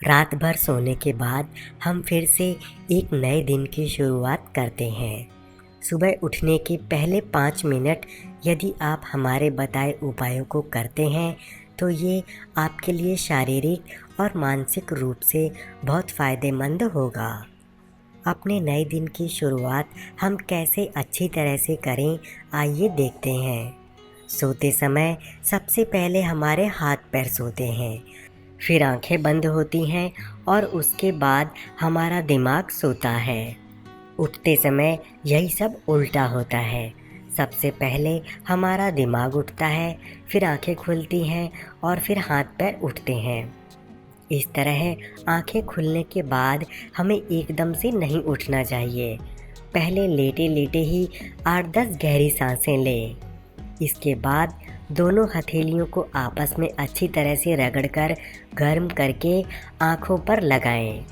रात भर सोने के बाद हम फिर से एक नए दिन की शुरुआत करते हैं। सुबह उठने के पहले 5 मिनट यदि आप हमारे बताए उपायों को करते हैं तो ये आपके लिए शारीरिक और मानसिक रूप से बहुत फ़ायदेमंद होगा। अपने नए दिन की शुरुआत हम कैसे अच्छी तरह से करें, आइए देखते हैं। सोते समय सबसे पहले हमारे हाथ पैर सोते हैं, फिर आंखें बंद होती हैं और उसके बाद हमारा दिमाग सोता है। उठते समय यही सब उल्टा होता है। सबसे पहले हमारा दिमाग उठता है, फिर आंखें खुलती हैं और फिर हाथ पैर उठते हैं। इस तरह आंखें खुलने के बाद हमें एकदम से नहीं उठना चाहिए। पहले लेटे लेटे ही 8-10 गहरी सांसें लें। इसके बाद दोनों हथेलियों को आपस में अच्छी तरह से रगड़कर गर्म करके आँखों पर लगाएं।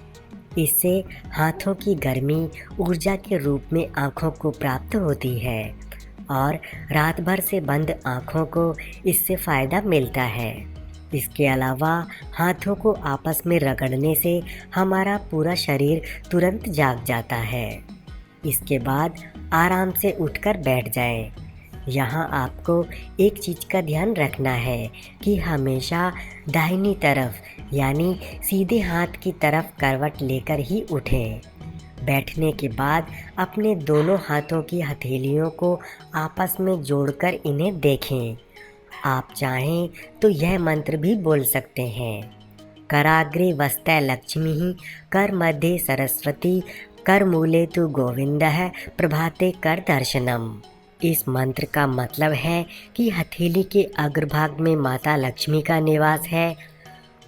इससे हाथों की गर्मी ऊर्जा के रूप में आँखों को प्राप्त होती है और रात भर से बंद आँखों को इससे फ़ायदा मिलता है। इसके अलावा हाथों को आपस में रगड़ने से हमारा पूरा शरीर तुरंत जाग जाता है। इसके बाद आराम से उठकर बैठ जाएं। यहाँ आपको एक चीज़ का ध्यान रखना है कि हमेशा दाहिनी तरफ यानी सीधे हाथ की तरफ करवट लेकर ही उठें। बैठने के बाद अपने दोनों हाथों की हथेलियों को आपस में जोड़कर इन्हें देखें। आप चाहें तो यह मंत्र भी बोल सकते हैं। कराग्रे वस्ते लक्ष्मी, कर मध्य सरस्वती, कर मूले तु गोविंदः, प्रभाते कर दर्शनम। इस मंत्र का मतलब है कि हथेली के अग्रभाग में माता लक्ष्मी का निवास है,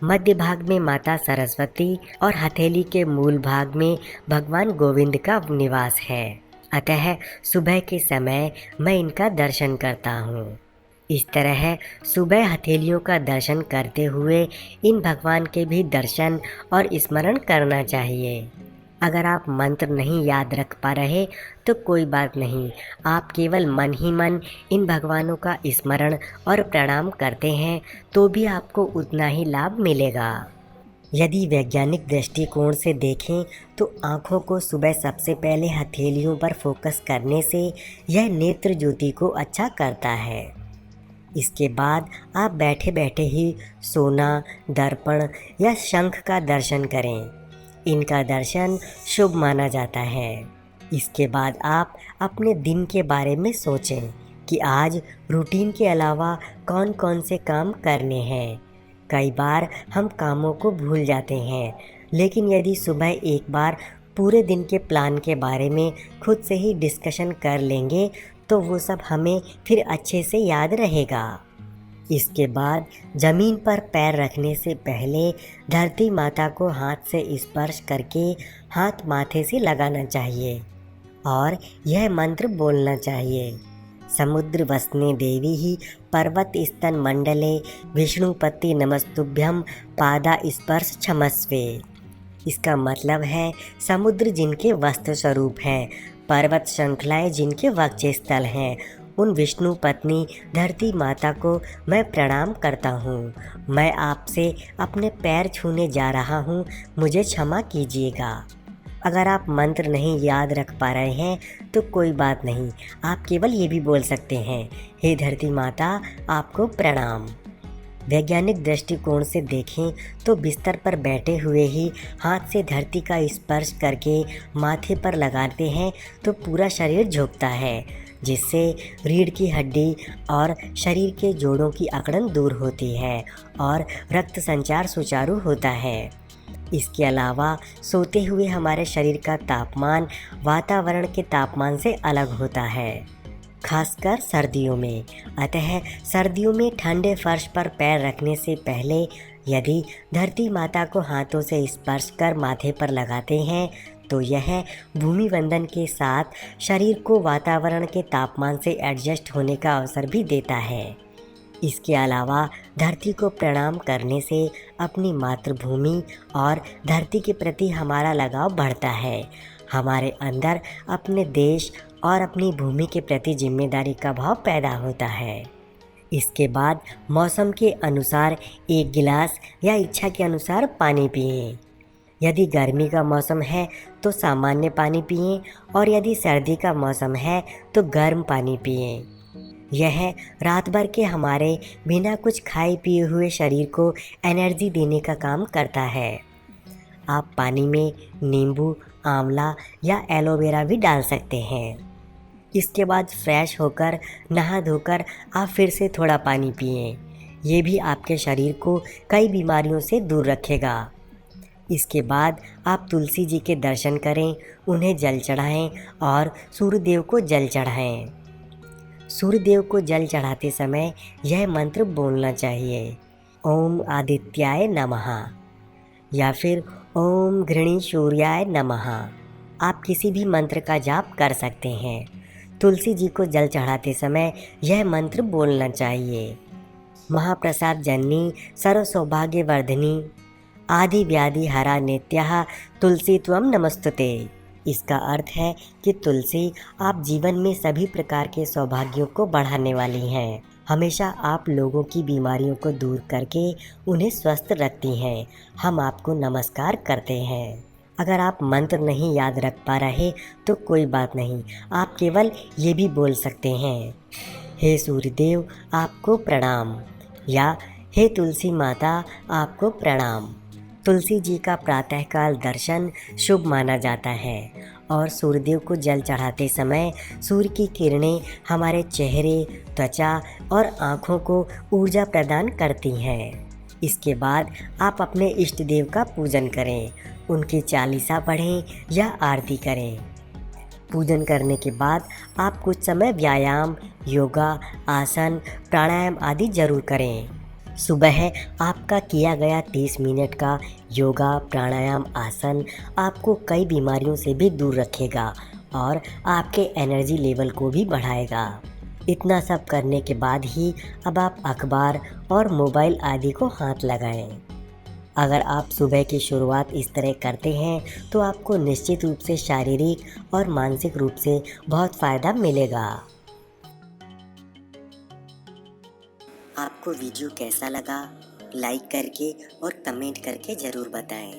मध्य भाग में माता सरस्वती और हथेली के मूल भाग में भगवान गोविंद का निवास है। अतः सुबह के समय मैं इनका दर्शन करता हूँ। इस तरह सुबह हथेलियों का दर्शन करते हुए इन भगवान के भी दर्शन और स्मरण करना चाहिए। अगर आप मंत्र नहीं याद रख पा रहे तो कोई बात नहीं, आप केवल मन ही मन इन भगवानों का स्मरण और प्रणाम करते हैं तो भी आपको उतना ही लाभ मिलेगा। यदि वैज्ञानिक दृष्टिकोण से देखें तो आँखों को सुबह सबसे पहले हथेलियों पर फोकस करने से यह नेत्र ज्योति को अच्छा करता है। इसके बाद आप बैठे बैठे ही सोना, दर्पण या शंख का दर्शन करें। इनका दर्शन शुभ माना जाता है। इसके बाद आप अपने दिन के बारे में सोचें कि आज रूटीन के अलावा कौन कौन से काम करने हैं। कई बार हम कामों को भूल जाते हैं, लेकिन यदि सुबह एक बार पूरे दिन के प्लान के बारे में खुद से ही डिस्कशन कर लेंगे तो वो सब हमें फिर अच्छे से याद रहेगा। इसके बाद ज़मीन पर पैर रखने से पहले धरती माता को हाथ से स्पर्श करके हाथ माथे से लगाना चाहिए और यह मंत्र बोलना चाहिए। समुद्र वसने देवी ही पर्वत स्तन मंडले, विष्णुपति नमस्तुभ्यम, पादा स्पर्श क्षमस्वे। इसका मतलब है समुद्र जिनके वस्त्र स्वरूप हैं, पर्वत श्रृंखलाएँ जिनके वक्षस्थल हैं, उन विष्णु पत्नी धरती माता को मैं प्रणाम करता हूँ। मैं आपसे अपने पैर छूने जा रहा हूँ, मुझे क्षमा कीजिएगा। अगर आप मंत्र नहीं याद रख पा रहे हैं तो कोई बात नहीं, आप केवल ये भी बोल सकते हैं, हे धरती माता आपको प्रणाम। वैज्ञानिक दृष्टिकोण से देखें तो बिस्तर पर बैठे हुए ही हाथ से धरती का स्पर्श करके माथे पर लगाते हैं तो पूरा शरीर झुकता है, जिससे रीढ़ की हड्डी और शरीर के जोड़ों की अकड़न दूर होती है और रक्त संचार सुचारू होता है। इसके अलावा सोते हुए हमारे शरीर का तापमान वातावरण के तापमान से अलग होता है, खासकर सर्दियों में। अतः सर्दियों में ठंडे फर्श पर पैर रखने से पहले यदि धरती माता को हाथों से स्पर्श कर माथे पर लगाते हैं तो यह भूमि वंदन के साथ शरीर को वातावरण के तापमान से एडजस्ट होने का अवसर भी देता है। इसके अलावा धरती को प्रणाम करने से अपनी मातृभूमि और धरती के प्रति हमारा लगाव बढ़ता है। हमारे अंदर अपने देश और अपनी भूमि के प्रति जिम्मेदारी का भाव पैदा होता है। इसके बाद मौसम के अनुसार एक गिलास या इच्छा के अनुसार पानी पिएं। यदि गर्मी का मौसम है तो सामान्य पानी पिएं और यदि सर्दी का मौसम है तो गर्म पानी पिएं। यह रात भर के हमारे बिना कुछ खाए पिए हुए शरीर को एनर्जी देने का काम करता है। आप पानी में नींबू, आंवला या एलोवेरा भी डाल सकते हैं। इसके बाद फ्रेश होकर नहा धोकर आप फिर से थोड़ा पानी पिएं। ये भी आपके शरीर को कई बीमारियों से दूर रखेगा। इसके बाद आप तुलसी जी के दर्शन करें, उन्हें जल चढ़ाएं और सूर्यदेव को जल चढ़ाएं। सूर्यदेव को जल चढ़ाते समय यह मंत्र बोलना चाहिए, ओम आदित्याय नमः या फिर ओम घृणी सूर्याय नमः। आप किसी भी मंत्र का जाप कर सकते हैं। तुलसी जी को जल चढ़ाते समय यह मंत्र बोलना चाहिए, महाप्रसाद जननी सर्व सौभाग्य वर्धिनी आदि व्याधि हरा नित्यः तुलसी त्वं नमस्तुते। इसका अर्थ है कि तुलसी आप जीवन में सभी प्रकार के सौभाग्यों को बढ़ाने वाली हैं। हमेशा आप लोगों की बीमारियों को दूर करके उन्हें स्वस्थ रखती हैं। हम आपको नमस्कार करते हैं। अगर आप मंत्र नहीं याद रख पा रहे तो कोई बात नहीं, आप केवल ये भी बोल सकते हैं, हे सूर्यदेव आपको प्रणाम या हे तुलसी माता आपको प्रणाम। तुलसी जी का प्रातःकाल दर्शन शुभ माना जाता है और सूर्यदेव को जल चढ़ाते समय सूर्य की किरणें हमारे चेहरे, त्वचा और आँखों को ऊर्जा प्रदान करती हैं। इसके बाद आप अपने इष्ट देव का पूजन करें, उनकी चालीसा पढ़ें या आरती करें। पूजन करने के बाद आप कुछ समय व्यायाम, योगा, आसन, प्राणायाम आदि जरूर करें। सुबह आपका किया गया 30 मिनट का योगा, प्राणायाम, आसन आपको कई बीमारियों से भी दूर रखेगा और आपके एनर्जी लेवल को भी बढ़ाएगा। इतना सब करने के बाद ही अब आप अखबार और मोबाइल आदि को हाथ लगाएं। अगर आप सुबह की शुरुआत इस तरह करते हैं तो आपको निश्चित रूप से शारीरिक और मानसिक रूप से बहुत फ़ायदा मिलेगा। आपको वीडियो कैसा लगा लाइक करके और कमेंट करके ज़रूर बताएं।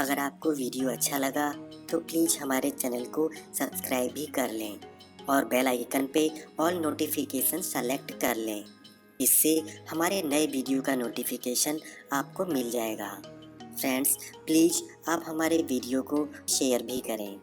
अगर आपको वीडियो अच्छा लगा तो प्लीज़ हमारे चैनल को सब्सक्राइब भी कर लें और बेल आइकन पे ऑल नोटिफिकेशन सेलेक्ट कर लें। इससे हमारे नए वीडियो का नोटिफिकेशन आपको मिल जाएगा। फ्रेंड्स, प्लीज़ आप हमारे वीडियो को शेयर भी करें।